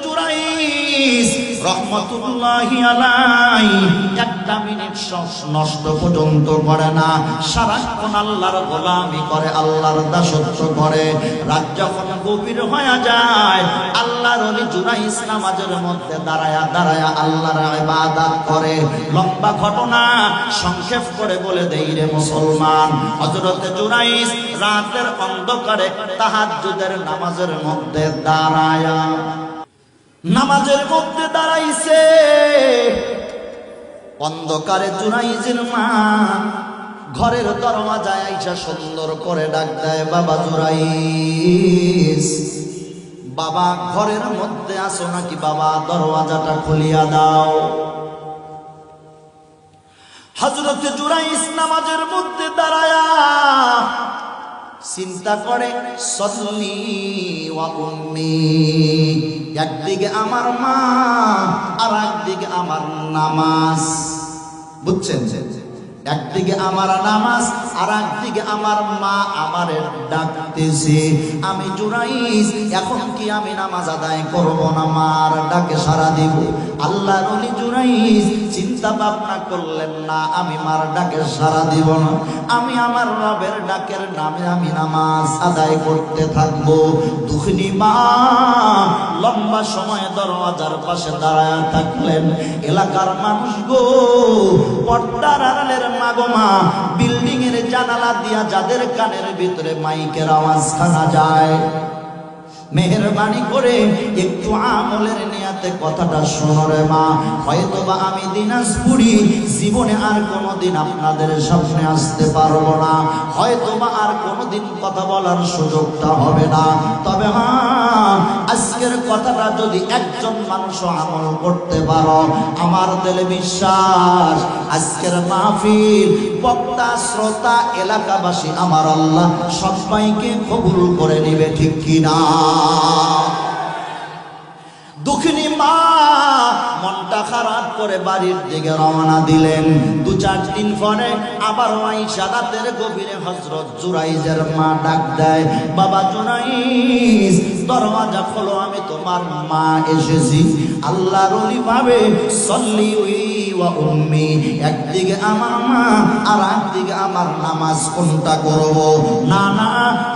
জুরাইস রহমাতুল্লাহি আলাইহি একটা মিনিট নষ্ট পর্যন্ত করে না, সারাক্ষণ আল্লাহর গোলামি করে, আল্লাহর দাসত্ব করে। রাত যখন গভীর হয়ে যায়, আল্লাহর ওলি জুরাইস নামাজের মধ্যে দাঁড়ায়া দাঁড়ায়া আল্লাহর ইবাদত করে। লম্বা ঘটনা সংক্ষেপ করে বলে দেই রে মুসলমান, হযরত জুরাইস রাতের অন্ধকারে তাহাজ্জুদের নামাজের মধ্যে দাঁড়ায়া নামাজের মধ্যে দাঁড়াইছে। অন্ধকারে জুরাইজের মা ঘরের দরওয়াজায় আইসা সুন্দর করে ডাক দেয়, বাবা জুরাইস, বাবা ঘরের মধ্যে আসো নাকি? বাবা দরওয়াজাটা খুলিয়া দাও। হযরত জুরাইস নামাজের মধ্যে দাঁড়ায়া চিন্তা করে, সল্লি ওয়া উম্মি, একদিকে আমার মা আর একদিকে আমার নামাজ। বুঝছেন? একদিকে আমার নামাজ আর একদিকে আমার মা আমারে ডাকতেছে। আমি জুরাইস, এখন কি আমি নামাজ আদায় করব না মার ডাকে সাড়া দিব? আল্লাহর ওলি জুরাইস চিন্তা ভাবনা করলেন না, আমি মার ডাকে সাড়া দিব না, আমি আমার রবের ডাকের নামে আমি নামাজ আদায় করতে থাকবো। দুঃখিনী মা লম্বা সময় দরওয়াজার পাশে দাঁড়ায় থাকলেন। এলাকার মানুষ গো, পর্দার আড়ালের মা গো মা, বিল্ডিং এর জানালা দিয়া যাদের কানের ভিতরে মাইকের আওয়াজ শোনা যায়, মেহেরবানি করে একটু আমলের নিয়াতে কথাটা শোনো রে মা। হয়তোবা আমি দিনাজপুরি জীবনে আর কোনোদিন আপনাদের সামনে আসতে পারবো না, হয়তোবা আর কোনোদিন কথা বলার সুযোগটা হবে না, তবে হ্যাঁ, আজকের কথাটা যদি একজন মানুষ আমল করতে পারো, আমার দিলে বিশ্বাস আজকের মাহফিল, বক্তা, শ্রোতা, এলাকাবাসী, আমার আল্লাহ সবাইকে কবুল করে নিবে, ঠিক কিনা? দুঃখিনী মা মনটা খারাপ করে বাড়ির দিকে রওনা দিলেন। 2-4 দিন পরে আবার আয়েশা রাতের গভীরে হযরত জুরাইজের মা ডাক দেয়, বাবা জুরাইজ, দরওয়াজা খোলো, আমি তোমার মা এসেছি। আল্লাহর ওলি ভাবে, সল্লি ওয়া উম্মি, একদিকে আমার মা আর একদিকে আমার নামাজ, কোনটা করব? না না,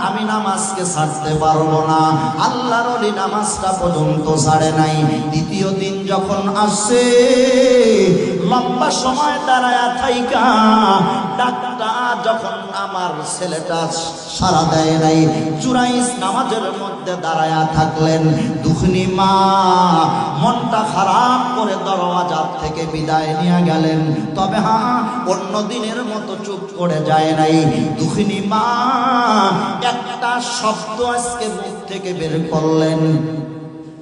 আমি নামাজকে ছাড়তে পারবো না। আল্লাহর ওলি নামাজটা পর্যন্ত ছাড়ে নাই। দ্বিতীয় দিন যখন আসছে, লম্বা সময় দাঁড়ায়া থাইকা ডাকটা যখন আমার ছেলেটা সাড়া দেয় নাই, জুরাইস নামাজের মধ্যে দাঁড়ায়া থাকলেন। দুঃখিনী মা মনটা খারাপ করে দরওয়াজার থেকে বিদায় নিয়ে গেলেন। তবে হ্যাঁ, অন্য দিনের মতো চুপ করে যায় নাই। দুঃখিনী মা একটা শব্দ আজকে মুখ থেকে বের করলেন,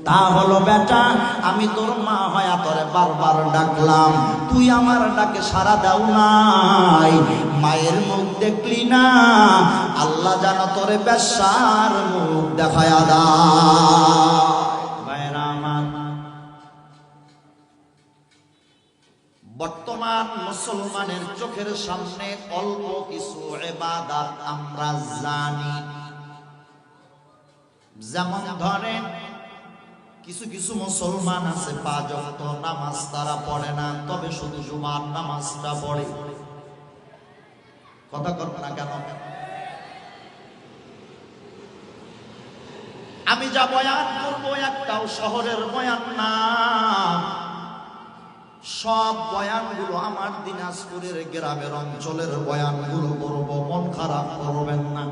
তা হলো, বেটা, আমি তোর মা হয়া তোরে বারবার ডাকলাম, তুই আমার ডাকে সাড়া দাও নাই। মায়ের মুখ দেখলি না, আল্লাহ জানো তোরে বেশ্যার মুখ দেখায়া দাও। ভাইরা আমার, বর্তমান মুসলমানের চোখের সামনে অল্প কিছু ইবাদত আমরা জানি। যেমন ধরেন, কিছু কিছু মুসলমান আছে 5 ওয়াক্ত নামাজ তারা পড়ে না, তবে শুধু জুমার নামাজটা পড়ে। কথা কর না কেন? আমি যা বয়ান করবো একটাও শহরের বয়ান না, সব বয়ানগুলো আমার দিনাজপুরের গ্রামের অঞ্চলের বয়ানগুলো করবো, মন খারাপ করবেন না।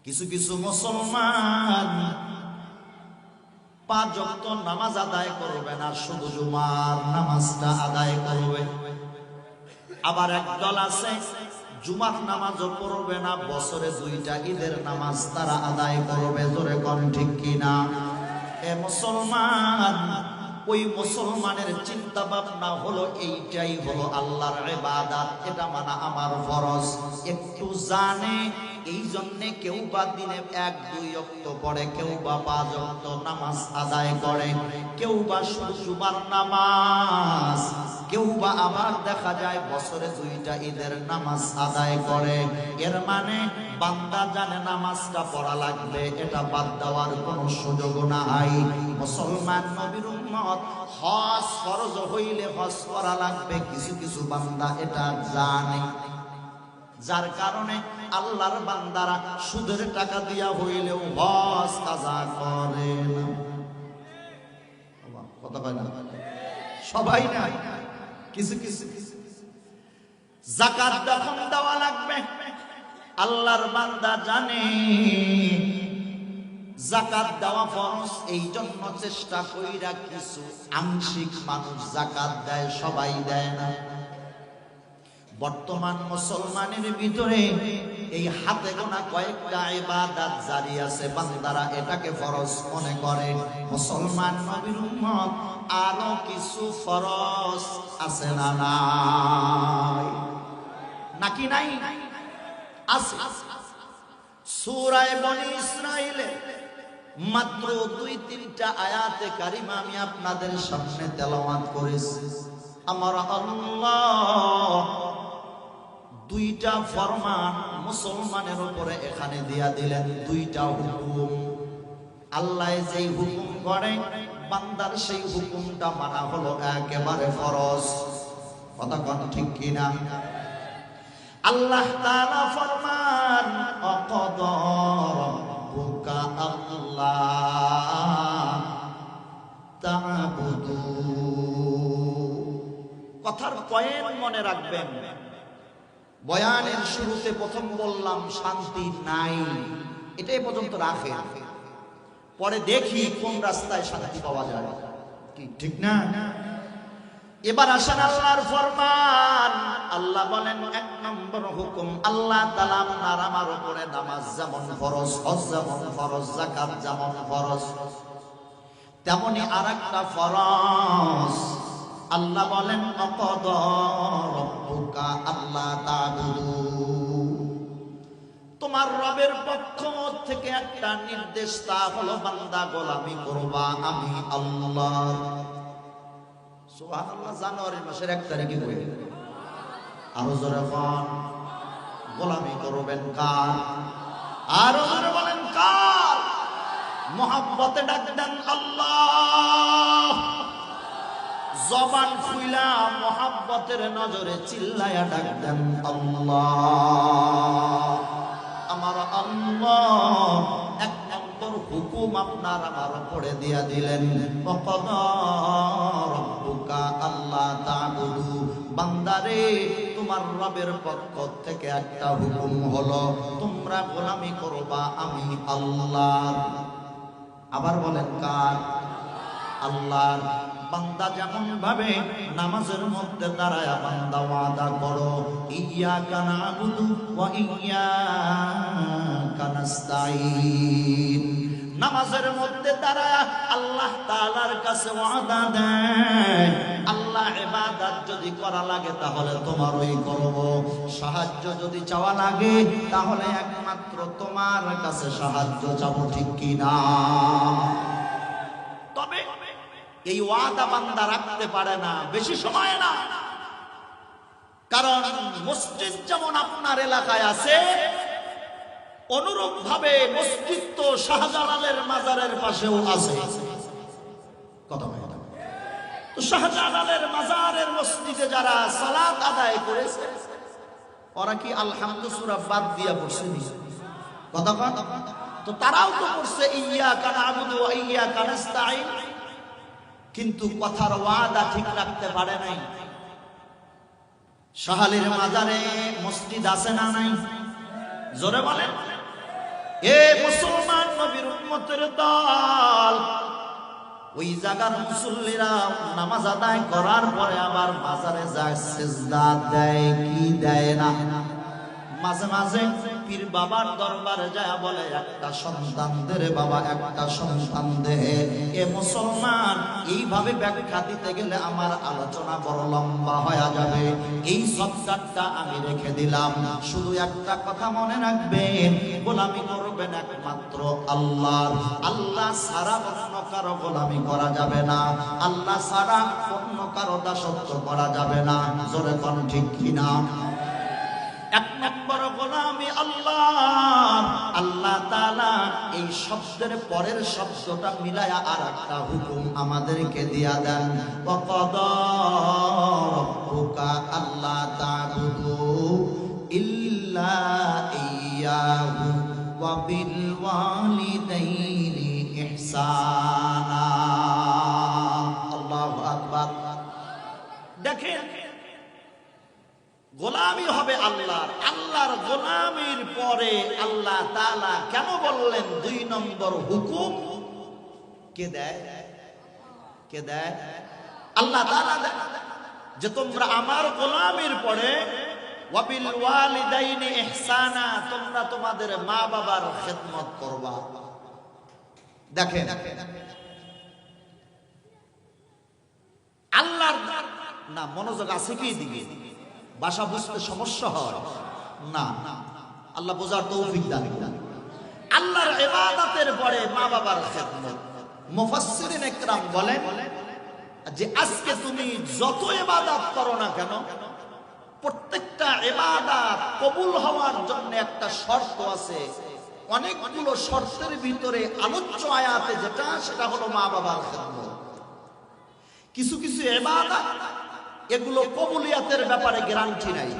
কিছু কিছু মুসলমান 5 ওয়াক্ত নামাজ আদায় করবে না, শুধু জুমার নামাজটা আদায় করবে। আবার একদল আছে জুমার নামাজও পড়বে না, বছরে 2টা ঈদের নামাজ তারা আদায় করবে। জোরে কোন ঠিক কিনা? এ মুসলমান, ওই মুসলমানের চিন্তা ভাবনা হলো এইটাই হলো আল্লাহর ইবাদত, এটা মানা আমার ফরজ। একটু জানে এই জন্যে কেউ বা দিনে 1-2 ওয়াক্ত পড়ে, কেউ বা 5 ওয়াক্ত নামাজ আদায় করে, কেউ বা জুমার নামাজ, কেউ বা আবার দেখা যায় বছরে 2টা ঈদের নামাজ আদায় করে। এর মানে বান্দা জানে নামাজটা পড়া লাগবে, এটা বাদ দেওয়ার কোনো সুযোগ নাই। মুসলমান নবীর উম্মত, হজ ফরজ হইলে হজ করা লাগবে, কিছু কিছু বান্দা এটা জানে, যার কারণে আল্লাহর বান্দারা সুদের টাকা দিয়া হইলেও হজ কাজা করে না। কথা কয় না সবাই না, কিছু কিছু। যাকাত যখন দেওয়া লাগবে, আল্লাহর বান্দা জানে যাকাত দেওয়া ফরজ, এই জন্য চেষ্টা কইরা কিছু আংশিক মানুষ যাকাত দেয়, সবাই দেয় না। বর্তমান মুসলমানের ভিতরে এই হাতে গোনা কয়েকটা ইবাদত জারি আছে, বান্দারা এটাকে ফরজ মনে করে। মুসলমান নবীর উম্মত, আরো কিছু ফরজ আছে না নাই? নাকি নাই? আছে। সূরা বনী ইসরাঈলে মাত্র 2-3টা আয়াতে কারিমা আমি আপনাদের সামনে তেলাওয়াত করেছি। আমার আল্লাহ 2টা ফরমান মুসলমানের উপরে এখানে দিয়া দিলেন, 2টা হুকুম। আল্লাহ যেই হুকুম করে বান্দার সেই হুকুমটা মানা হলো একেবারে ফরজ। কথা কোন ঠিক কিনা? আল্লাহ তাআলা ফরমান, আকাদা রাব্বুকা আল্লাহ তা'বুদু। কথার পয়েন্ট মনে রাখবেন। বয়ানের শুরুতে প্রথম বললাম শান্তি নাই, এটাই পর্যন্ত রাখে, পরে দেখি কোন রাস্তায় শান্তি পাওয়া যায়, কি ঠিক না? এবার আসেন আল্লাহর ফরমান। আল্লাহ বলেন, 1 নম্বর হুকুম, আল্লাহ তাআলা আপনার আমার উপরে নামাজ যেমন ফরজ, হজ যেমন ফরজ, যাকাত যেমন ফরজ, তেমনি আরেকটা ফরজ আল্লাহ বলেন, আকাদা রাব্বুকা আল্লা তা'বুদু। তোমার রবের পক্ষ থেকে একটা নির্দেশ, তা হলো বান্দা গোলামি করবা আমি আল্লাহ। সুবহানাল্লাহ। জানুয়ারি মাসের 1 তারিখে হয়ে গেল, আরো জোরে বলেন, গোলামি করবেন কার? আরো জোরে বলেন কার? মুহাব্বতে ডাক দেন আল্লাহ। জবান খুইলা মুহাব্বতের নজরে চিল্লায়া ডাক দেন আল্লাহ। আমার আল্লাহ 1 নম্বর হুকুম আপনার আমার উপরে দিয়া দিলেন, আকাদা রাব্বুকা আল্লা তা'বুদু। বান্দারে, তোমার রবের পক্ষ থেকে একটা হুকুম হলো তোমরা গোলামি করবা আমি আল্লাহর। আবার বলেন কার? আল্লাহর। বান্দা যেমন ভাবে নামাজের মধ্যে দাঁড়ায়া বান্দা ওয়াদা করো, ইয়্যাকা না'বুদু ওয়া ইয়্যাকা নাস্তাঈন। নামাজের মধ্যে দাঁড়ায়া আল্লাহ তাআলার কাছে ওয়াদা দেয়, আল্লাহ ইবাদত যদি করা লাগে তাহলে তোমারই করব, সাহায্য যদি চাওয়া লাগে তাহলে একমাত্র তোমার কাছে সাহায্য চাবো, ঠিক কি না? তবে এই ওয়াদা বান্দা রাখতে পারে না বেশি সময় না, কারণ মসজিদ যেমন আপনার এলাকায় আছে, অনুরূপ ভাবে মসজিদ তো শাহজালালের মাজারের পাশেও আছে। কথা বলে তো শাহজালালের মাজারের মসজিদে যারা সালাত আদায় করেছে, ওরা কি আলহামদুলিল্লাহ সূরা বাদ দিয়া পড়ছে? কথা কন তো, তারাও তো পড়ছে ইয়্যাকা না'বুদু ওয়া ইয়্যাকা নাস্তাঈন, কিন্তু কথার ওয়াদা ঠিক রাখতে পারে নাই। শাহালির মাজারে মসজিদ আছে না নাই? জোরে বলেন। এ মুসলমান নবীর উম্মতের দল, ওই জায়গার মুসল্লিরা নামাজ আদায় করার পরে আবার মাজারে যায়, সিজদা দেয় কি দেয় না? মাঝে মাঝে পীর বাবার দরবারে যায় বলে একটা সন্তান দে রে বাবা, একটা সন্তান দে। এ মুসলমান, এইভাবে ব্যাখ্যা দিতে গেলে আমার আলোচনা বড় লম্বা হয়ে যাবে। এই সবটা আমি রেখে দিলাম। শুধু একটা কথা মনে রাখবেন, গোলামি করবেন একমাত্র আল্লাহর। আল্লাহ ছাড়া অন্য কারো গোলামি করা যাবে না, আল্লাহ ছাড়া অন্য কারো দাসত্ব করা যাবে না। জোরে কোন ঠিক কিনা? এক নম্বর গোলামি আল্লাহ। আল্লাহ তাআলা এই শব্দের পরের শব্দটা মিলায়া আর একটা হুকুম আমাদেরকে দিয়া দেন, ওয়াকাদা রাব্বুকা আল্লা তা'বুদু ইল্লা ইয়্যাহু ওয়া বিল ওয়ালিদাইনি ইহসানা। আল্লাহু আকবার। দেখেন, গোলামি হবে আল্লাহর। আল্লাহর গোলামির পরে আল্লাহ তাআলা কেন বললেন ২ নম্বর হুকুম? কে দেয়? কে দেয়? আল্লাহ তাআলা দেয় যে তোমরা আমার গোলামির পরে ওয়াবিল ওয়ালিদাইনি ইহসানা, তোমরা তোমাদের মা বাবার খেদমত করবা। দেখেন, আল্লাহর না মনোযোগ আছে কি দিকে? ভাষা বুঝতে সমস্যা হয় না, আল্লাহ বোঝার তৌফিক দান করেন। আল্লাহর ইবাদতের পরে মা বাবার খেদমত। মুফাসসিরিন ইকরাম বলেন যে আজকে তুমি যত ইবাদত করো না কেন, প্রত্যেকটা ইবাদত কবুল হওয়ার জন্য একটা শর্ত আছে। অনেকগুলো শর্তের ভিতরে আলোচ্য আয়াতে যেটা, সেটা হলো মা বাবার খেদমত। কিছু কিছু ইবাদত এগুলো কবুলিয়াতের ব্যাপারে গ্যারান্টি নাই।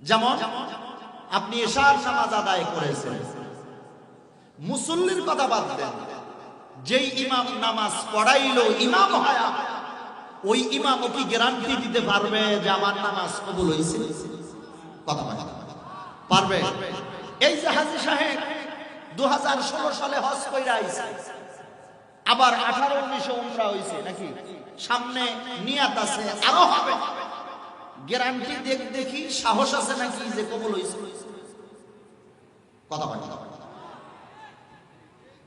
যেমন আপনি ইশার নামাজ আদায় করেছেন, মুসল্লির কথা বাদ দেন, যেই ইমাম নামাজ পড়াইলো ইমাম হয়, ওই ইমামও কি গ্যারান্টি দিতে পারবে যে আমার নামাজ কবুল হয়েছে? কথা পারবে? এই যে হাজী সাহেব 2016 সালে হজ কইরা আইছে, আবার 18-19 উমরা হইছে নাকি, সামনে নিয়াত আছে আরো হবে, গ্যারান্টি দেখি সাহস আছে নাকি যে কবুল হইছে? কথা বলে।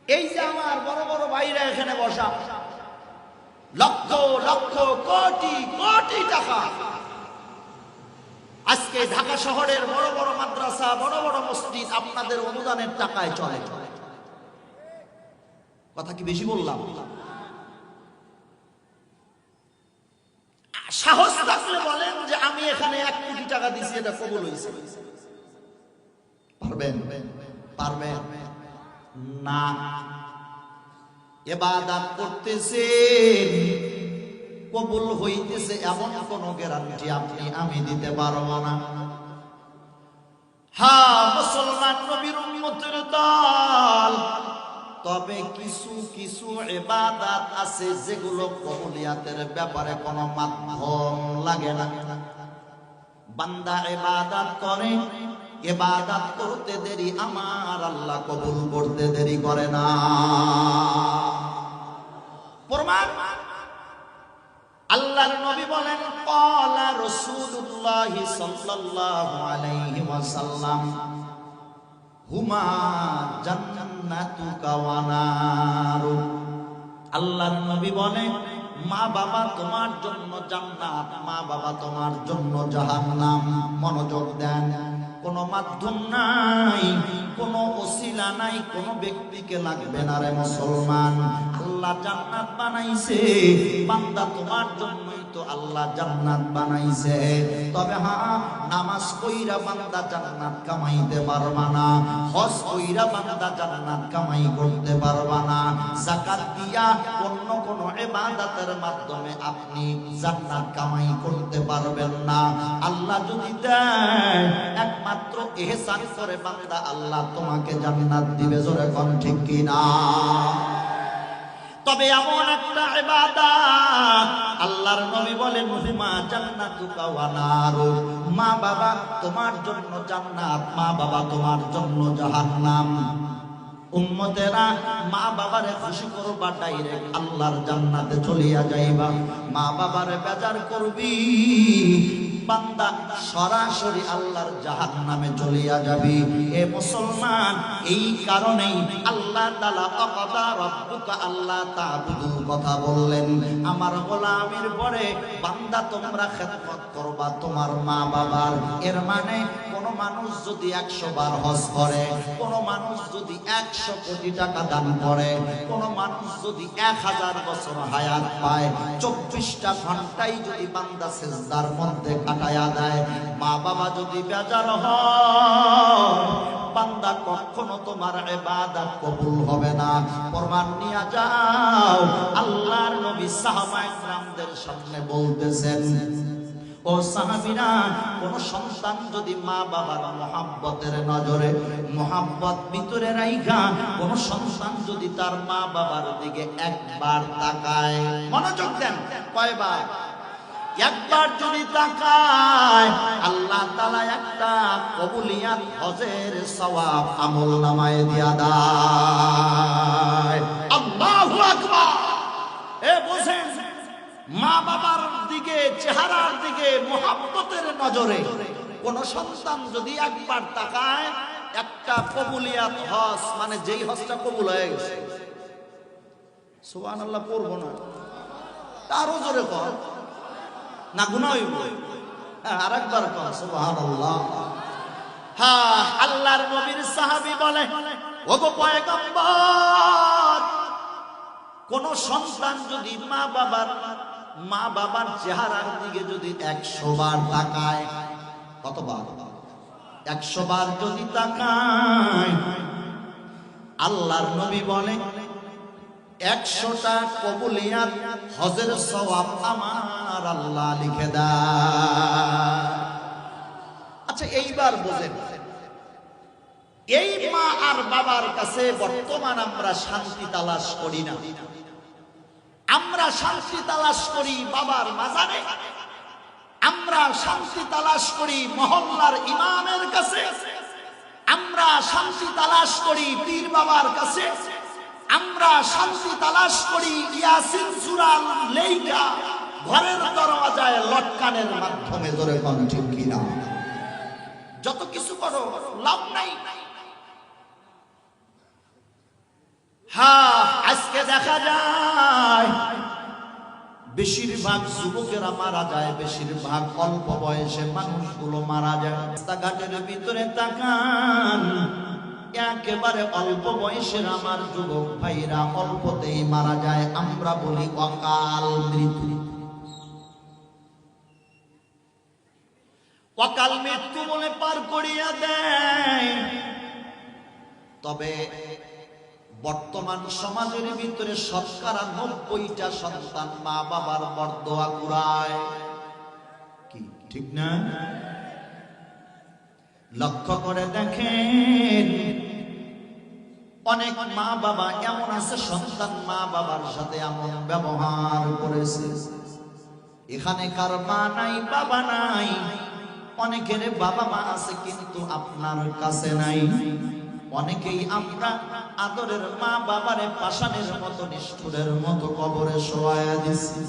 এই যে আমার বড় বড় ভাইরা এখানে বসা, লক্ষ লক্ষ কোটি কোটি টাকা আজকে ঢাকা শহরের বড় বড় মাদ্রাসা, বড় বড় মসজিদ আপনাদের অনুদানের টাকায় চলে। কথা কি বেশি বললাম? সাহস থাকলে বলেন যে আমি এখানে 1 কোটি টাকা দিছি, এটা কবুল হয়েছে। পারবেন? পারবেন না। ইবাদত করতেছে, কবুল হইতেছে, এমন কোন গ্যারান্টি আপনি আমি দিতে পারবো না। হ্যাঁ, মুসলমান নবীর উম্মতের দল, তবে কিছু কিছু ইবাদত আছে যেগুলো কবুলিয়াতের ব্যাপারে কোনো মাধ্যম লাগে না। বান্দা ইবাদত করে, ইবাদত করতে দেরি, আমার আল্লাহ কবুল করতে দেরি করে না। প্রমাণ আল্লাহর নবী বলেন, ক্বালা রাসূলুল্লাহ সাল্লাল্লাহু আলাইহি ওয়াসাল্লাম, হুমা জান্নাতুকা ওয়া নারু। আল্লাহর নবী বলেন, মা বাবা তোমার জন্য জান্নাত, মা বাবা তোমার জন্য জাহান্নাম। মনোযোগ দেন, কোনো মাধ্যম নাই, কোনো ওসিলা নাই, কোনো ব্যক্তিকে লাগবে না রে মুসলমান। আল্লাহ জান্নাত বানাইছে, বান্দা তোমার জন্যই তো আল্লাহ জান্নাত বানাইছে। তবে হ্যাঁ, নামাজ কইরা বান্দা জান্নাত কামাইতে পারবা না, হজ কইরা বান্দা জান্নাত কামাই করতে পারবা না, যাকাত দিয়া অন্য কোন ইবাদতের মাধ্যমে আপনি জান্নাত কামাই করতে পারবেন না। আল্লাহ যদি দেয়, একমাত্র ইহসান করে বান্দা আল্লাহ তোমাকে জান্নাত দিবে। জোরে কোন ঠিক কিনা? তবে এমন একটা ইবাদত আল্লাহর নবী বলেন, হুমা জান্নাতুকা ওয়া নারু। মা বাবা তোমার জন্য জান্নাত, মা বাবা তোমার জন্য জাহান্নাম। উম্মতেরা, মা বাবারে খুশি করবা, ডাইরেক্ট আল্লাহর জান্নাতে চলিয়া যাইবা। মা বাবারে বেজার করবি, বান্দা সরাসরি আল্লাহর জাহান্নামে চলিয়া যাবে। এ মুসলমান, এই কারণেই আল্লাহ তাআলা আকাদা রাব্বুকা আল্লাহ তা'বুদু কথা বললেন। আমার গোলামের পরে বান্দা তোমরা খেদমত করবা তোমার মা বাবার। এর মানে কোন মানুষ যদি 100 বার হজ করে, কোন মানুষ যদি 100 কোটি টাকা দান করে, কোন মানুষ যদি 1000 বছর হায়াত পায়, 24টা ঘন্টাই যদি বান্দা সিজদার মধ্যে কাটায়া দেয়, মা বাবা যদি বেজার হয়, বান্দা কখনো তোমার ইবাদত কবুল হবে না। প্রমাণ নিয়ে যাও। আল্লাহর নবী সাহাবায়ে কেরামদের সামনে বলতেছেন, ও সাহাবীরা, কোন সন্তান যদি মা বাবার মহব্বতের নজরে মহব্বত ভিতরে রাইখা কোন সন্তান যদি তার মা বাবার দিকে একবার তাকায়, মনোযোগ দেন, কয়বার? একবার যদি তাকায়, আল্লাহ তাআলা একটা কবুলিয়াত হজের সওয়াব আমলনামায় দিয়া দেয়। আল্লাহু আকবার। এ বুঝেন, মা বাবার দিকে, চেহারার দিকে মহব্বতের নজরে কোন সন্তান যদি একবার তাকায়, একটা কবুলিয়াত হজ, মানে যেই হজটা কবুল হয়ে গেছে। সুবহানাল্লাহ পড়বো না, তারও জোরে কর না, গুনাহ হইব। আরেকবার কর সুবহানাল্লাহ। হ্যাঁ, আল্লাহর নবীর সাহাবী বলে, ওগো পয়গম্বর, কোন সন্তান যদি মা বাবার চেহারার দিকে যদি 100 বার তাকায়, কতবার? 100 বার যদি তাকায়, আল্লাহর নবী বলে 100টা কবুলিয়াত হজের সওয়াব আমার আল্লাহ লিখে দেয়। আচ্ছা, এইবার বোঝেন, এই মা আর বাবার কাছে বর্তমান আমরা শান্তি তালাশ করি না। আমরা শান্তি তালাশ করি বাবার মাজারে, আমরা শান্তি তালাশ করি মহল্লার ইমামের কাছে, আমরা শান্তি তালাশ করি পীর বাবার কাছে, আমরা শান্তি তালাশ করি ইয়াসিন সূরা লেখা ঘরের দরওয়াজায় লটকানের মাধ্যমে। ধরে কোন ঠিক কিনা? যত কিছু করো লাভ নাই। হ্যাঁ, আজকে দেখা যায় বেশিরভাগ যুবকেরা মারা যায়, বেশিরভাগ অল্প বয়সে মানুষগুলো মারা যায়। রাস্তাঘাটের ভিতরে তাকান, একেবারে অল্প বয়সের আমার যুবক ভাইরা অল্পতেই মারা যায়। আমরা বলি অকাল মৃত্যু। অকাল মৃত্যু বলে পার করিয়া দেয়। তবে বর্তমান সমাজের ভিতরে 90টা সন্তান মা বাবার বরদোয়া কুড়ায়। কি ঠিক না? লক্ষ্য করে দেখেন, অনেক মা বাবা এমন আছে, সন্তান মা বাবার সাথে এমন ব্যবহার করেছে। এখানে কার মা নাই, বাবা নাই, অনেকের বাবা মা আছে কিন্তু আপনার কাছে নাই। অনেকেই আমরা আদরের মা বাবারে পাষাণের মতো, নিষ্ঠুরের মতো কবরে শোয়ায়া দিছি।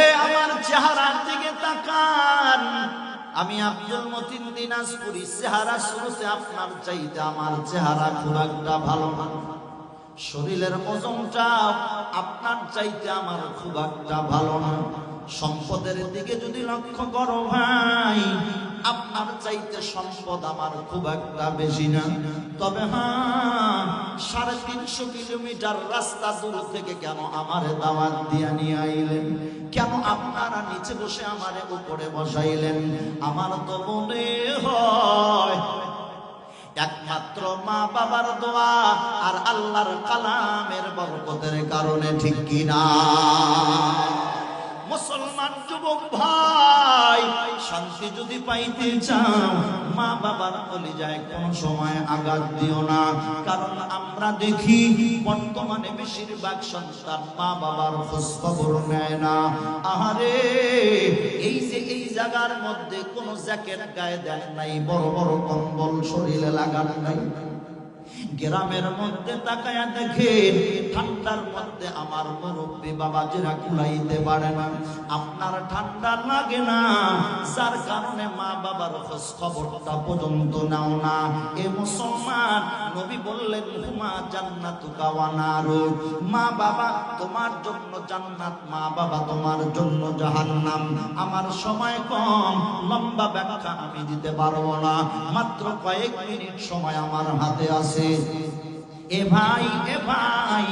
এ আমার চেহারার দিকে তাকান। আমি আব্দুল মতিন দিনাজপুরি, চেহারা শুরুতে আপনার চাইতে আমার চেহারা খুব একটা ভালো না। শরীরের ওজনটা আপনার চাইতে আমার খুব একটা ভালো না। সম্পদের দিকে যদি লক্ষ্য করো ভাই, আপনার চাইতে সম্পদ আমার খুব একটা বেশি না। তবে হ্যাঁ, 350 কিলোমিটার রাস্তা দূর থেকে কেন আমারে দাওয়াত দিয়া নিয়ে আইলেন? কেন আপনারা নিচে বসে আমারে উপরে বসাইলেন? আমার তো মনে হয় একমাত্র মা বাবার দোয়া আর আল্লাহর কালামের বরকতের কারণে, ঠিক কিনা? মুসলমান যুবক ভাই, শান্তি যদি পাইতে চাও, মা বাবার কলিজায় কোন সময় আঘাত দিও না। কারণ আমরা দেখি বর্তমানে বেশিরভাগ সন্তান মা বাবার খোঁজ খবর নেয় না। আহারে, এই যে এই জায়গার মধ্যে কোন জ্যাকেট গায়ে দেন নাই, বড় বড় কম্বল শরীরে লাগান নাই, গ্রামের মধ্যে তাকায়া দেখেন ঠান্ডার মধ্যে আমার মুরব্বী বাবাজিরা কুলাইতে পারে না, আপনার ঠান্ডা লাগে না, যার কারণে মা বাবার খোঁজ খবরটা পর্যন্ত নাও না। এ মুসলমান, নবী বললেন হুমা জান্নাতুকা ওয়া নারু, মা বাবা তোমার জন্য জান্নাত, মা বাবা তোমার জন্য জাহান্নাম। আমার সময় কম, লম্বা ব্যাখ্যা আমি দিতে পারবো না, মাত্র কয়েক মিনিট সময় আমার হাতে আছে। এ ভাই, এ ভাই,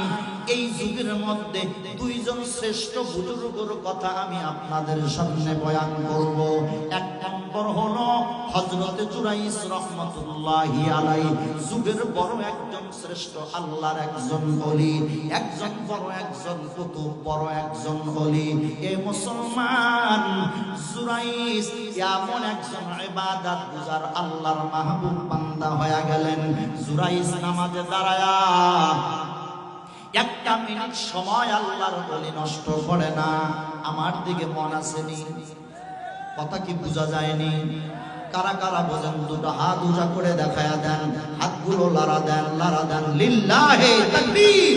এই যুগের মধ্যে দুইজন শ্রেষ্ঠ বুজুর্গের কথা আমি আপনাদের সামনে বয়ান করব। এক নম্বর হলো হযরতে জুরাইস রাহমাতুল্লাহি আলাইহি, যুগের বড় একজন শ্রেষ্ঠ আল্লাহর একজন ওলি, একজন বড় একজন কুতুব, বড় একজন ওলি। এ মুসলমান, জুরাইস এমন একজন ইবাদত গুজার আল্লাহর মাহবুব বান্দা হয়ে গেলেন। জুরাইস নামাজে দাঁড়ায়া একটা মিনিট সময় আল্লাহর ওলি নষ্ট করে না। আমার দিকে মন আসেনি? কথা কি বোঝা যায়নি? কারা কারা বোঝেন? দুটো হাত উঁচা করে দেখায়া দেন, হাতগুলো লারা দেন, লারা দেন। লিল্লাহি তাকবীর,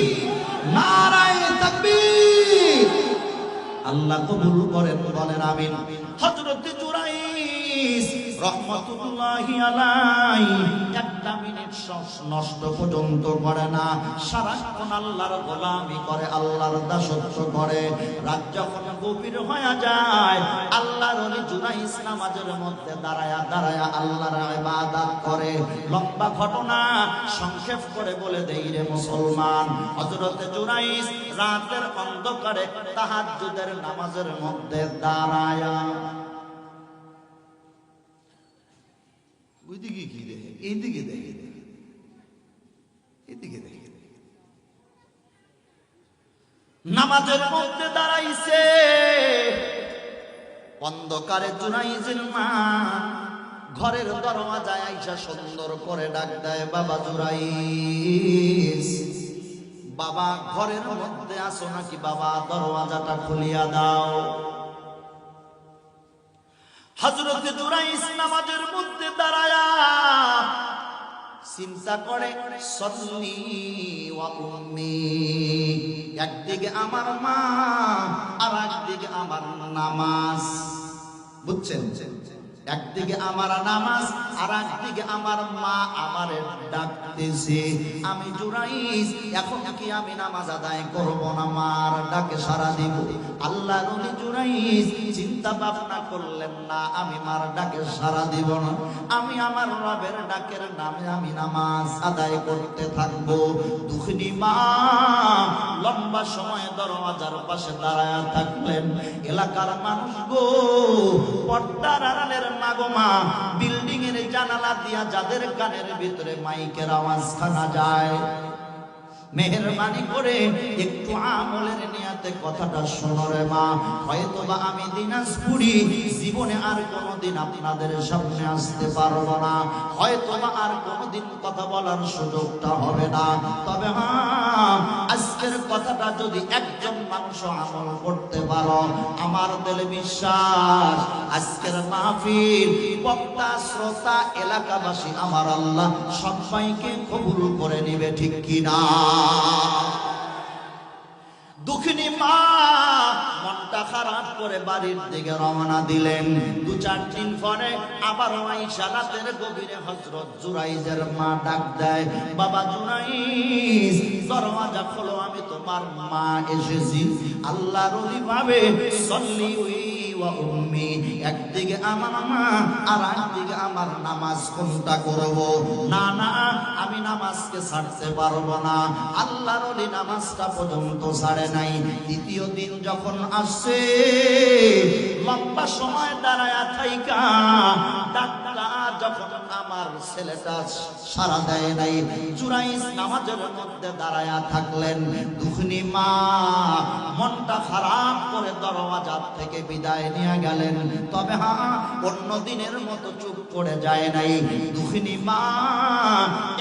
নারায়ে তাকবীর। আল্লাহ কবুল করেন, বলেন আমিন। হযরত জুরাইস রাহমাতুল্লাহি আলাইহি একটা মিনিট নষ্ট পর্যন্ত করে না, সারাক্ষণ আল্লাহর গোলামি করে, আল্লাহর দাসত্ব করে। রাত যখন গভীর হয়ে যায়, আল্লাহর ওলি জুরাইস নামাজের মধ্যে দাঁড়ায়া দাঁড়ায়া আল্লাহর ইবাদত করে। লম্বা ঘটনা সংক্ষেপ করে বলে দেই রে মুসলমান, হযরত জুরাইস রাতের অন্ধকারে তাহাজ্জুদের নামাজের মধ্যে দাঁড়ায়া, ওইদিকে কি দেখে, এইদিকে দেখে, এদিকে দেখে, নামাজের মধ্যে দাঁড়াইছে। অন্ধকারে জুরাইসের মা ঘরের দরওয়াজায় আইসা সুন্দর করে ডাক দেয়, বাবা জুরাইস, বাবা ঘরের মধ্যে আসো নাকি? বাবা দরওয়াজাটা খুলিয়া দাও। হযরত জুরাইস নামাজের মধ্যে দাঁড়ায়া চিন্তা করে, সল্লি ওয়া উম্মি, একদিকে আমার মা আর একদিকে আমার নামাজ। বুঝছেন? একদিকে আমার নামাজ আর একদিকে আমার মা আমারে ডাকতেছে। আমি জুরাইস, এখন কি আমি নামাজ আদায় করব না মার ডাকে সাড়া দিব? আল্লাহর ওলি জুরাইস চিন্তা ভাবনা করলেন না, আমি মার ডাকে সাড়া দিব না, আমি আমার রবের ডাকের নামে আমি নামাজ আদায় করতে থাকবো। দুঃখিনী মা লম্বা সময় দরওয়াজার পাশে দাঁড়ায়া থাকলেন। এলাকার মানুষ গো, পর্দার আড়ালের মা গো মা, বিল্ডিং এর জানালা দিয়া যাদের কানের ভিতরে মাইকের আওয়াজ শোনা যায়, মেহেরবানি করে একটু আমলের নিয়াতে কথাটা শোনো রে মা। হয়তোবা আমি দিনাজপুরি জীবনে আর কোনোদিন আপনাদের সামনে আসতে পারবো না, হয়তোবা আর কোনোদিন কথা বলার সুযোগটা হবে না, তবে হ্যাঁ, আজকের কথাটা যদি একজন মানুষ আমল করতে পারো, আমার দিলে বিশ্বাস আজকের মাহফিল বক্তা, শ্রোতা, এলাকাবাসী আমার আল্লাহ সবাইকে কবুল করে নিবে, ঠিক কিনা? দুঃখিনী মা মনটা খারাপ করে বাড়ির দিকে রওনা দিলেন। 2-4 দিন পরে আবার আয়েশা রাতের গভীরে হযরত জুরাইজের মা ডাক দেয়, বাবা জুরাইজ, দরওয়াজা খোলো, আমি তোমার মা এসেছি। আল্লাহর ওলি ভাবে, সল্লি ওয়া উম্মি, একদিকে আমার মা আর একদিকে আমার নামাজ, কোনটা করব? না না, আমি নামাজকে ছাড়তে পারবো না। আল্লাহর ওলি নামাজটা পর্যন্ত ছাড়ে নাই। দ্বিতীয় দিন যখন আসছে, লম্বা সময় দাঁড়ায়া থাইকা ডাকলা যখন আমার ছেলেটা সাড়া দেয় নাই, জুরাইস নামাজের মধ্যে দাঁড়ায়া থাকলেন। দুঃখিনী মা মনটা খারাপ করে দরওয়াজা থেকে বিদায় নিয়ে গেলেন। তবে হ্যাঁ, অন্য দিনের মতো চুপ করে যায় নাই। দুঃখিনী মা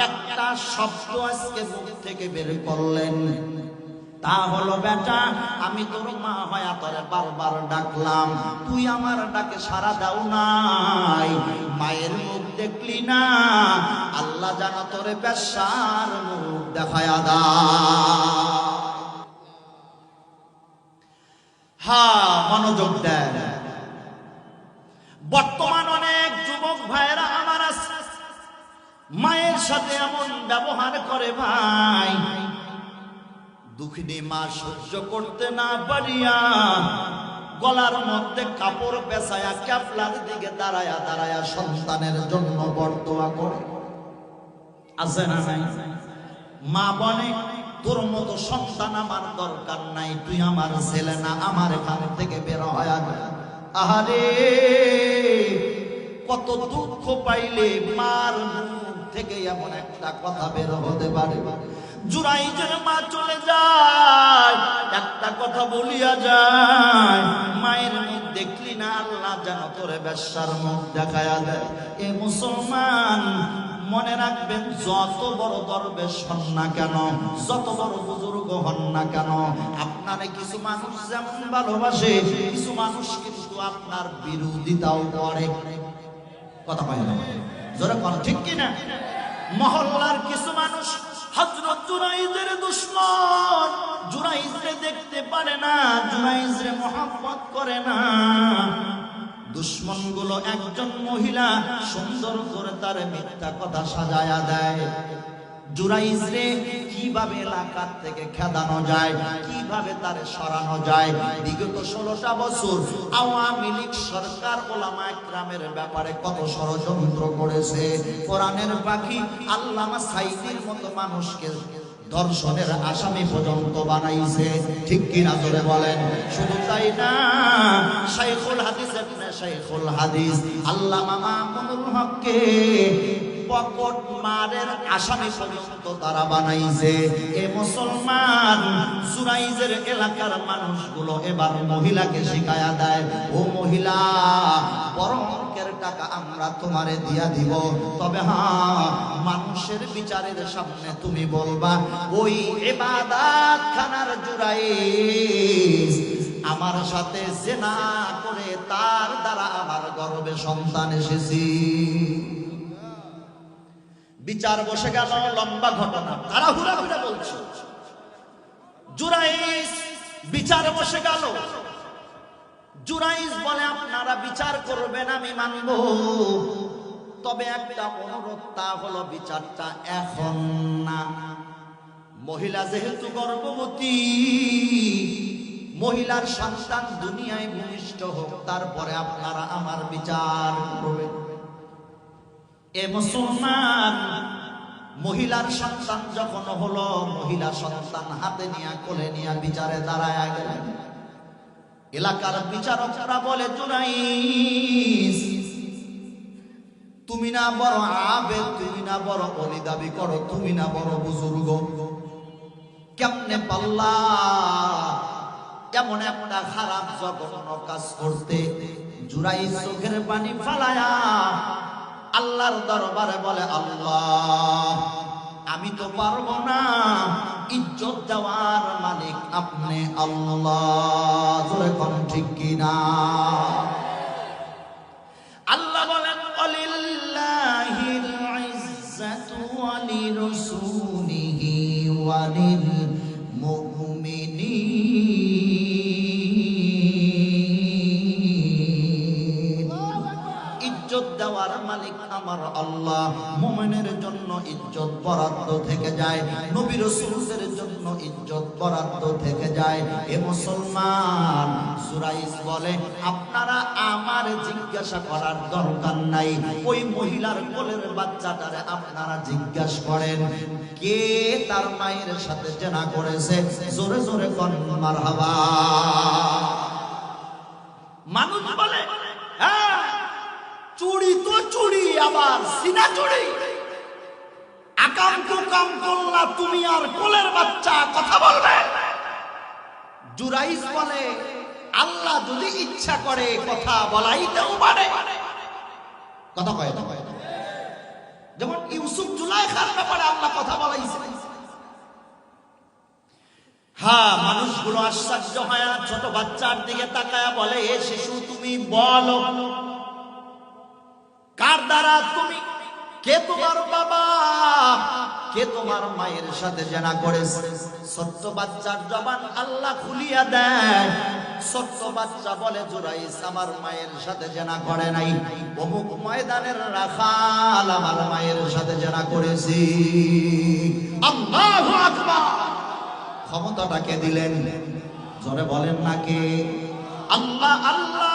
একটা শব্দ আজকে মুখ থেকে বের করলেন, তা হলো, বেটা, আমি তোর মা হয়া তোরে বারবার ডাকলাম, তুই আমার ডাকে সাড়া দাও নাই। মায়ের মুখ দেখলি না, আল্লাহ যেন তোরে বেশ্যার মুখ দেখায়া দেয়। হ্যাঁ, মনোযোগ দেন। বর্তমান অনেক যুবক ভাইরা আমার আছে, মায়ের সাথে এমন ব্যবহার করে ভাই, দুঃখিনী মা সহ্য করতে না পারিয়া গলার মধ্যে কাপড় পেঁচায়া ক্যাপলার দিকে দাঁড়ায়া দাঁড়ায়া সন্তানের জন্য বরদোয়া করে। আছে না নাই? মা বলে, তোর মতো সন্তান আমার দরকার নাই, তুই আমার ছেলে না, আমার এখান থেকে বের হয়ে যা। আহারে, কত দুঃখ পাইলে মার মুখ থেকে এমন একটা কথা বের হতে পারে। জুরাইজের মা চলে যায়, একটা কথা বলিয়া যায়, মায়ের মুখ দেখলি না, আল্লাহ যেন তোরে বেশ্যার মুখ দেখায়া দেয়। এ মুসলমান, মনে রাখবেন, যত বড় দরবেশ হন না কেন, যত বড় বুজুর্গ হন না কেন, আপনারে কিছু মানুষ যেমন ভালোবাসে, কিছু মানুষ কিন্তু আপনার বিরোধিতাও করে। কথা কয় না? জোরে কোন ঠিক কিনা? মহল্লার কিছু মানুষ হযরত জুরাইজের দুশমন, জুরাইজরে দেখতে পারে না, জুরাইজরে মহব্বত করে না। দুশমন গুলো একজন মহিলা সুন্দর করে তার মিথ্যা কথা সাজায়া দেয়। জুরাইজরে কিভাবে এলাকার থেকে খেদানো যায়, কিভাবে তারে সরানো যায়। বিগত 16টা বছর আওয়ামী লীগ সরকার ওলামা একরামের ব্যাপারে কত ষড়যন্ত্র করেছে। কোরআনের পাখি আল্লামা সাইদির মতো মানুষকে ধর্ষণের আসামি পর্যন্ত বানাইছে। ঠিক কিনা জোরে বলেন? শুধু তাই না, শাইখুল হাদিস ইবনে শাইখুল হাদিস আল্লামা মামুনুল হককে পকট মারের আসামি পর্যন্ত তারা বানাইছে। এ মুসলমান, জুরাইজের এলাকার মানুষগুলো এবার মহিলাকে শিখায়া দেয়, ও মহিলা, বড় অঙ্কের টাকা আমরা তোমারে দিয়া দিব, তবে হ্যাঁ, মানুষের বিচারের সামনে তুমি বলবা, ওই ইবাদত খানার জুরাইজ আমার সাথে জিনা করে তার দ্বারা আমার গর্ভে সন্তান এসেছি। বিচার বসে গেল, লম্বা ঘটনা, তাড়াহুড়া করে বলছি। জুরাইজ বিচার বসে গেল। জুরাইজ বলে, আপনারা বিচার করবেন, আমি মানব, তবে একটা অনুরোধ, তা হলো বিচারটা এখন না। মহিলা যেহেতু গর্ভবতী, মহিলার সন্তান দুনিয়ায় ভূমিষ্ঠ হোক, তারপরে আপনারা আমার বিচার করবেন। এ মুসলমান, মহিলার সন্তান যখন হলো, মহিলা সন্তান হাতে নিয়ে কোলে নিয়ে বিচারে দাঁড়ায় গেলেন। এলাকার বিচারকরা বলে, জুরাইজ, তুমি না বড় আবেদ, তুমি না বড় ওলি দাবি করো, তুমি না বড় বুজুর্গ, কেমনে পাল্লা এমন একটা খারাপ জঘন্য কাজ করতে? জুরাইজ চোখের পানি ফালায়া আল্লাহর দরবারে বলে, আল্লাহ, আমি তো পারবো না, ইজ্জত দেওয়ার মালিক আপনি আল্লাহ। জোরে কোন ঠিক কিনা? আল্লাহ বলেন, ওয়ালিল্লাহিল ইজ্জাতু ওয়ালিরাসূলিহি ওয়ালিল মুমিনিন। ইজ্জত দেওয়ার মালিক আমার আল্লাহ। মুমিনের জন্য ইজ্জত বরাদ্দ থেকে যায়, নবী রাসূলদের জন্য ইজ্জত বরাদ্দ থেকে যায়। এ মুসলমান, জুরাইজ বলে, আপনারা আমার জিজ্ঞাসা করার দরকার নাই, ওই মহিলার কোলের বাচ্চাটারে আপনারা জিজ্ঞাসা করেন, কে তার মায়ের সাথে জেনা করেছে? জোরে জোরে কোন মারহাবা। মানুষ বলে, হ্যাঁ, চুরি তো চুরি, আবার সিনা চুরি, আকাম তো কাম করলা তুমি, আর কোলের বাচ্চা কথা বলবে? জুরাইজ বলে, আল্লাহ যদি ইচ্ছা করে কথা বলাইতেও পারে। কথা কয় না? যেমন ইউসুফ জুলাইখার ব্যাপারে আল্লাহ কথা বলাইছে। হ্যাঁ, মানুষগুলো আশ্চর্য হয়, ছোট বাচ্চার দিকে তাকায়া বলে, এ শিশু, তুমি বলো, কার দ্বারা তুমি, কে তোমার বাবা, কে তোমার মায়ের সাথে জেনা করেছে? ছোট্ট বাচ্চার জবান আল্লাহ খুলিয়া দেয়। ছোট্ট বাচ্চা বলে, জুরাইস আমার মায়ের সাথে জেনা করে নাই, অমুক ময়দানের রাখাল আমার মায়ের সাথে জেনা করেছি। আল্লাহু আকবার। ক্ষমতাটা কে দিলেন? জোরে বলেন না কে? আল্লাহ। আল্লাহ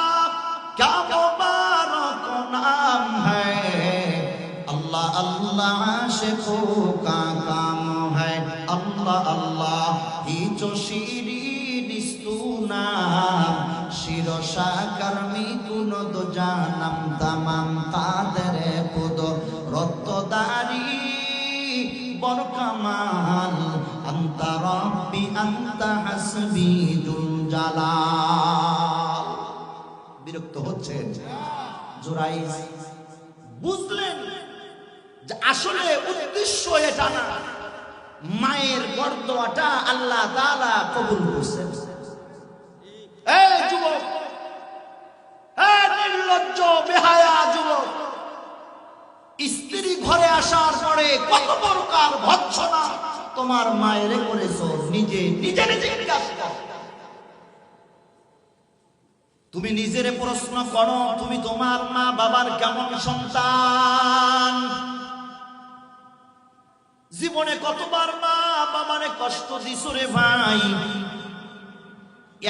क्या मुबारक नाम है, अल्लाह अल्लाह आशिकों का काम है, अल्लाह अल्लाह ही जो शिरीनिस्तु नाम शिरोशा कर्मी कुनद जानम तमाम कादरे पुदो रत्तदारी बरकमाल अंता रब्बी अंता हसबी दुल জালাল। বিরক্ত হচ্ছেন? জুরাইস বুঝলেন যে আসলে উদ্দেশ্য এটা না, মায়ের বরদোয়াটা আল্লাহ তাআলা কবুল করছেন। এই যুবক, এই নির্লজ্জ বেহায়া যুবক, স্ত্রী ঘরে আসার পরে কত প্রকার ভৎসনা তোমার মায়ের করেছো, নিজে নিজের জিজ্ঞাসা করো। তুমি নিজেরে প্রশ্ন করো, তুমি তোমার মা বাবার কেমন সন্তান? জীবনে কতবার মা বাবারে কষ্ট দিছো রে ভাই?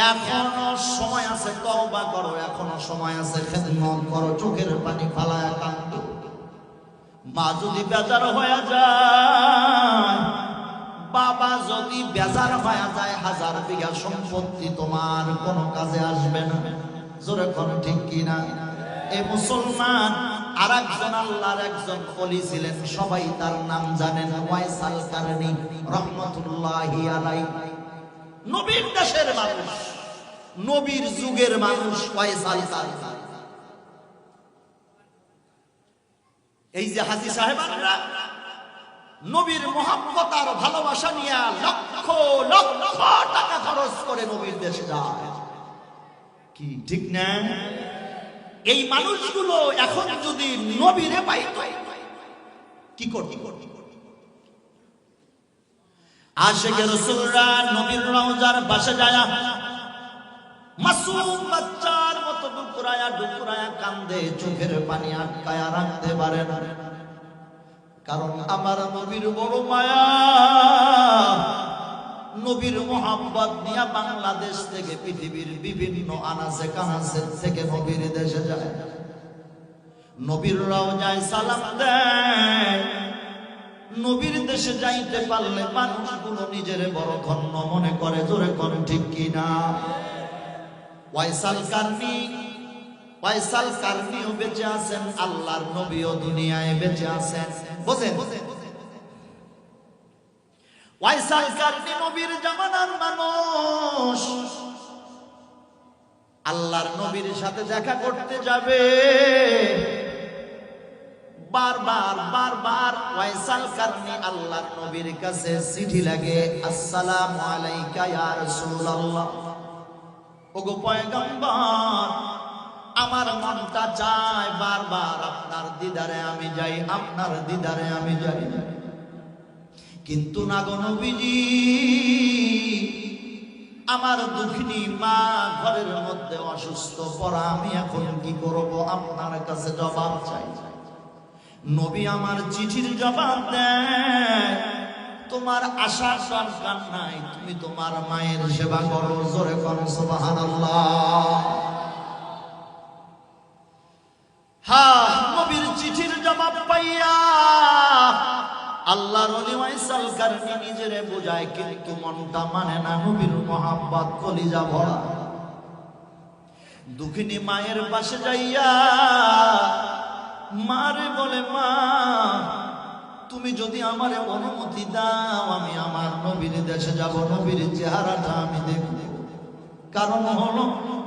এখনো সময় আছে, তওবা করো, এখনো সময় আছে, খেদমত করো, চোখের পানি ফালায়া কাঁদো। মা যদি বেজার হয়ে যায়, বাবা যদি বেজার হয়ে যায়, 1000 বিঘা সম্পত্তি তোমার কোনো কাজে আসবে না। জোরে কোন ঠিক কিনা? এই মুসলমান আর একজন আল্লাহর একজন ওলি ছিলেন, সবাই তার নাম জানেন, ওয়াইসাল কারনী রাহমাতুল্লাহি আলাইহি। নবীর দেশের মানুষ, নবীর যুগের মানুষ ওয়াইসাল কারনী। এই যে হাজী সাহেবানরা নবীর মহব্বত আর ভালোবাসা নিয়ে লক্ষ লক্ষ টাকা খরচ করে নবীর দেশে যায়, কি ঠিক না? এই মানুষগুলো এখন যদি নবীরে পাইতো কি করত? আশিকে রাসূলরা নবীর রওজার পাশে যায়, মাসুম বাচ্চার মতো ডুকরায়া ডুকরায়া কান্দে, চোখের পানি আটকায়া রাখতে পারে না। কারণ আমার নবীর বড় মায়া, নবীর মোহাম্মত নিয়ে বাংলাদেশ থেকে পৃথিবীর বিভিন্ন আনাচে কানাচে থেকে নবীর দেশে যায়, নবীর রওজায় সালাম দেয়। নবীর দেশে যাইতে পারলে মানুষগুলো নিজের বড় ধন্য মনে করে। জোরে কোন ঠিক কিনা? ওয়াইসাল কারনী, ওয়াইসাল কারনীও বেঁচে আছেন, আল্লাহর নবীও দুনিয়ায় বেঁচে আছেন। বুঝেন? ওয়াইসাল কারনী নবীর জামানার মানুষ, আল্লাহর নবীর সাথে দেখা করতে যাবে। বারবার বারবার ওয়াইসাল কারনী আল্লাহর নবীর কাছে চিঠি লাগে, আসসালামু আলাইকা ইয়া রাসূলুল্লাহ, ওগো পয়গম্বর, আমার মনটা চায় বারবার আপনার দিদারে আমি যাই, আপনার দিদারে আমি যাই, কিন্তু না গো নবীজি, আমার দুঃখিনী মা ঘরের মধ্যে অসুস্থ পড়া, আমি এখন কি করব? আপনার কাছে জবাব চাই। নবী আমার চিঠির জবাব দেয়, তোমার আশা দরকার নাই, তুমি তোমার মায়ের সেবা করো। জোরে করো সুবহানাল্লাহ। হ্যাঁ, নবীর চিঠির জবাব পাইয়া আল্লাহর ওলি ওয়াইসাল কারনী নিজেরে বোঝায়, কিন্তু মনটা মানে না। নবীর মোহাব্বত কলিজা ভরা। দুঃখিনী মায়ের পাশে যাইয়া মারে বলে, মা তুমি যদি আমারে অনুমতি দাও, আমি আমার নবীর দেশে যাব, নবীর চেহারাটা আমি দেখব। কারণ হলো,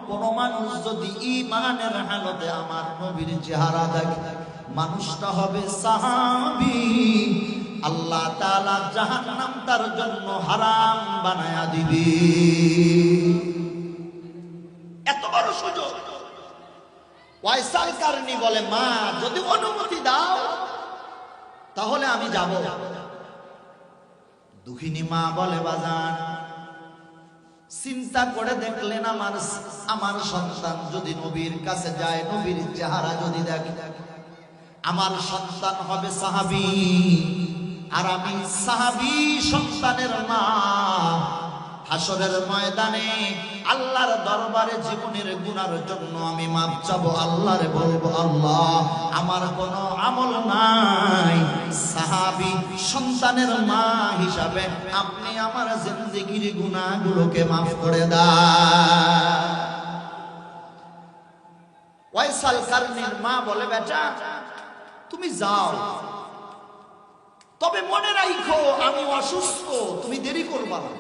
কোন মানুষ যদি ঈমানের হালতে আমার নবীর চেহারা দেখে, মানুষটা হবে সাহাবী, আল্লাহ তাআলা জাহান্নাম তার জন্য হারাম বানায়া দিবে। এত বড় সুযোগ ওয়াইসাল কারনি বলে, মা যদি অনুমতি দাও তাহলে আমি যাব। দুঃখিনী মা বলে, বাজান চিন্তা করে দেখলেন আমার সন্তান যদি নবীর কাছে যায়, নবীর চেহারা যদি দেখে, আমার সন্তান হবে সাহাবী, আর আমি সাহাবী সন্তানের মা। হাসরের ময়দানে আল্লাহর দরবারে জীবনের গুনার জন্য আমি মাপ চাবো। আল্লাহরে বলবো, আল্লাহ আমার কোনো আমল নাই, সাহাবী সন্তানের মা হিসাবে আপনি আমার জিন্দেগির গুনাহগুলোকে মাফ করে দাও। ওয়াইসাল কারনির মা বলে, বেটা তুমি যাও, তবে মনে রাখো আমি অসুস্থ, তুমি দেরি করবা না।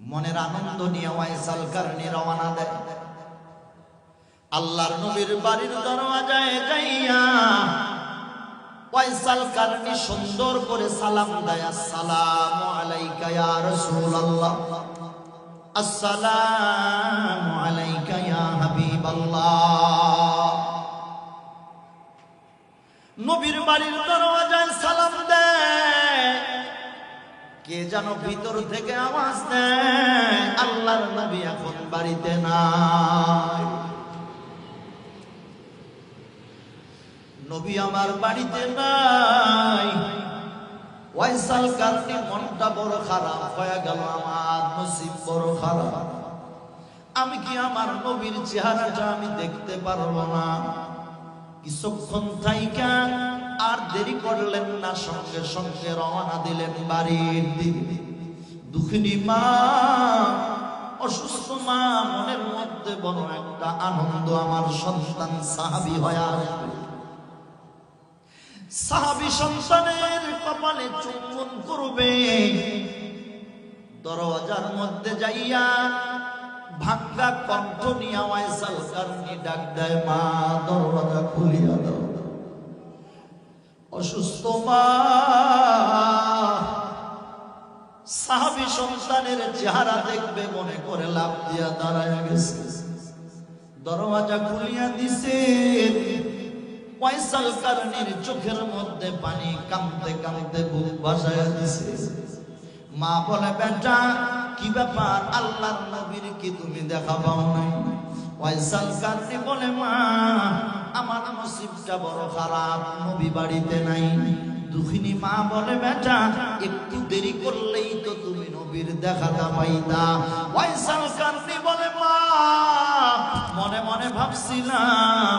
মনের আনন্দ নিয়ে ওয়াইসাল কারনি রওনা দেয়। আল্লাহর নবীর বাড়ির দরওয়াজায় যাইয়া ওয়াইসাল কারনি সুন্দর করে সালাম দেয়, আসসালামু আলাইকা ইয়া রাসূলুল্লাহ, আসসালামু আলাইকা ইয়া হাবিবাল্লাহ। নবীর বাড়ির দরওয়াজায় সালাম দেয়, কে যেন ভিতর থেকে আওয়াজ দেয়, আল্লাহর নবী এখন বাড়িতে নাই। নবী আমার বাড়িতে নাই। ওয়াইসাল কারনি মনটা বড় খারাপ হয়ে গেল, আমার নসিব বড় খারাপ, আমি কি আমার নবীর চেহারাটা আমি দেখতে পারবো না? কিছুক্ষণ থাইকা আর দেরি করলেন না, সঙ্গে সঙ্গে রওনা দিলেন বাড়ির দিকে। দুঃখিনী মা, অসুস্থ মা, মনের মধ্যে বড় একটা আনন্দ, আমার সন্তান সাহাবী হয়ে আসবে। সাহাবী সন্তানের কপালে চুম্বন করবে। দরওয়াজার মধ্যে যাইয়া ভাঙ্গা কণ্ঠ নিয়ে ওয়াইসাল কারনি ডাক দেয়, মা দরওয়াজা খুলিয়া দাও। অসুস্থ মা সাহাবী সন্তানের চেহারা দেখবে মনে করে লাফ দিয়া দাঁড়ায় গেছে। দরওয়াজা খুলিয়া দিছে। ওয়াইসাল কারনির চোখের মধ্যে পানি, কাঁদতে কাঁদতে বুক ভাসায়া দিছে। মা বলে, বেটা কি ব্যাপার, আল্লাহর নবীর কি তুমি দেখা পাও নাই? ওয়াইসাল কারনি বলে, মা আমার নসিবটা বড় খারাপ, নবী বাড়িতে নাই। দুঃখিনী মা বলে, বেটা একটু দেরি করলেই তো তুমি নবীর দেখাটা পাইতা। ওয়াইসাল কারনি বলে, মা মনে মনে ভাবছিলাম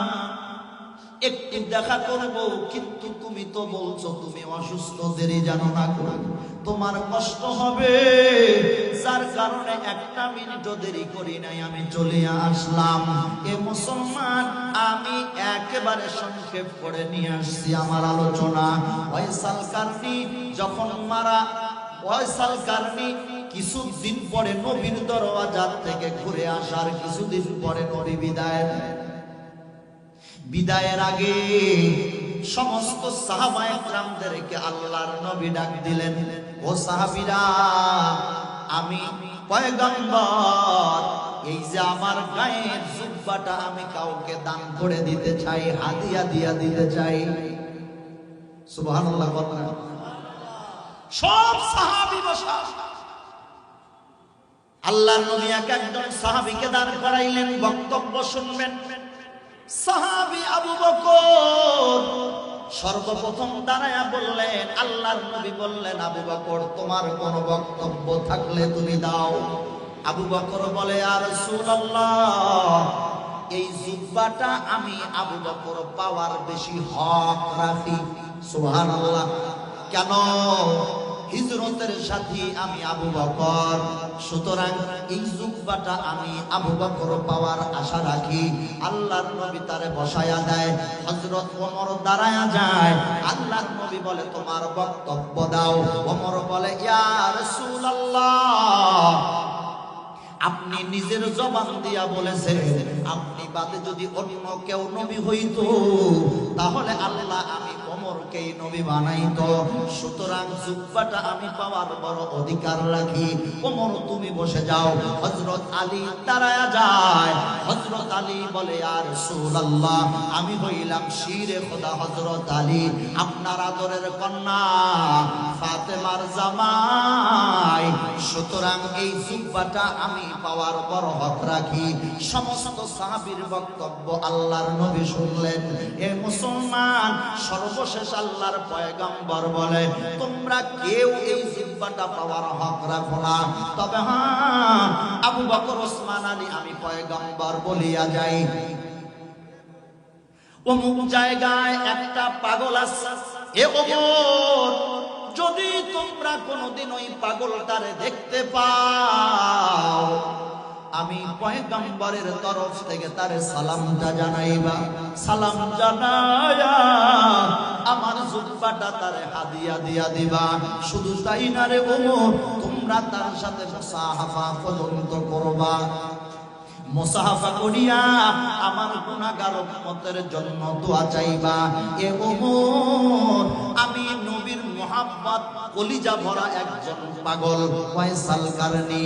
একটু দেখা করব, কিন্তু তুমি তো বলছো তুমি অসুস্থ, দেরি জানো না করে তোমার কষ্ট হবে, যার কারণে একটা মিনিটও দেরি করি নাই, আমি চলে আসলাম। এ মুসলমান, আমি একেবারে সংক্ষেপ করে নিয়ে আসছি আমার আলোচনা। ওয়াইসাল কারনি যখন মারা, ওয়াইসাল কারনি কিছুদিন পরে নবীর দরওয়াজার থেকে ঘুরে আসার কিছুদিন পরে নবী বিদায়ের আগে সমস্ত সাহাবায়ে কেরামদেরকে আল্লাহর নবী ডাক দিলেন, ও সাহাবীরা, আমি পয়গম্বর, এই যে আমার গায়ের জুব্বাটা আমি কাউকে দান করে দিতে চাই, হাদিয়া দিয়া দিতে চাই। সুবহানাল্লাহ বলেন। সব সাহাবী বসা। আল্লাহর নবী একজন সাহাবীকে দান করাইলেন, বক্তব্য শুনবেন। সাহাবী আবু বকর সর্বপ্রথম দাঁড়ায়া বললেন, আল্লাহর নবী বললেন, আবু বকর তোমার কোনো বক্তব্য থাকলে তুমি দাও। আবু বকর বলে, ইয়া রাসূলুল্লাহ, এই জুব্বাটা আমি আবু বকর পাওয়ার বেশি হক রাখি। সুবহানাল্লাহ। কেন? হিজরতের সাথী আমি আবু বকর, সুতরাং এই জুব্বাটা আমি আবু বকর পাওয়ার আশা রাখি। আল্লাহর নবী তারে বসায়া দেয়। হযরত ওমর দাঁড়ায়া যায়। আল্লাহর নবী বলে, তোমার বক্তব্য দাও। ওমর বলে, ইয়া রাসূলুল্লাহ, আপনি নিজের জবান দিয়া বলেছেন আপনি বাদে যদি অন্য কেউ নবী হইতো তাহলে আল্লাহ আমি ওমরকেই নবী বানাইতো। সুতরাং জুব্বাটা আমি পাওয়ার বড় অধিকার রাখি। ওমর তুমি বসে যাও। হযরত আলী দাঁড়ায়া যায়। হযরত আলী বলে, ইয়া রাসূলুল্লাহ, আমি হইলাম শিরে খোদা হযরত আলী, আপনার আদরের কন্যা ফাতেমার জামাই, সুতরাং এই জুব্বাটা আমি পাওয়ার বড় হক রাখি। সমস্ত সাহাবীর বক্তব্য আল্লাহর নবী শুনলেন। এ মুসলমান, সর্বশেষ আল্লাহর পয়গম্বর বলে, তোমরা কেউ এই জুব্বাটা পাওয়ার হক রাখো না, তবে হ্যাঁ আবু বকর, ওসমান, আলী আমি পয়গম্বর বলিয়া যাই। অমুক জায়গায় একটা পাগল আছে, এ ওমর, যদি তোমরা কোনদিন ওই পাগলটারে দেখতে পাও, আমি পয়গম্বরের তরফ থেকে তারে সালামটা জানাইবা। সালাম জানায়া আমার জুব্বাটা তারে হাদিয়া দিয়া দিবা। শুধু তাই না রে ওমর, তোমরা তার সাথে মুসাহাফা পর্যন্ত করবা। মুসাহাফা করিয়া আমার গুনাহগার উম্মতের জন্য দোয়া চাইবা। এ ওমর, আমি নবীর মুহাব্বত কলিজা ভরা একজন পাগল ফয়সাল কারনী,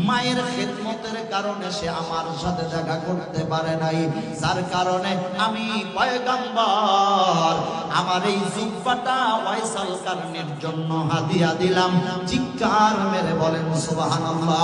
মায়ের খিদমতের কারণে সে আমার সাথে দেখা করতে পারে নাই, যার কারণে আমি পয়গম্বর আমার এই জুব্বাটা ফয়সাল কারনীর জন্য হাদিয়া দিলাম। চিৎকার মেরে বলেন সুবহানাল্লাহ।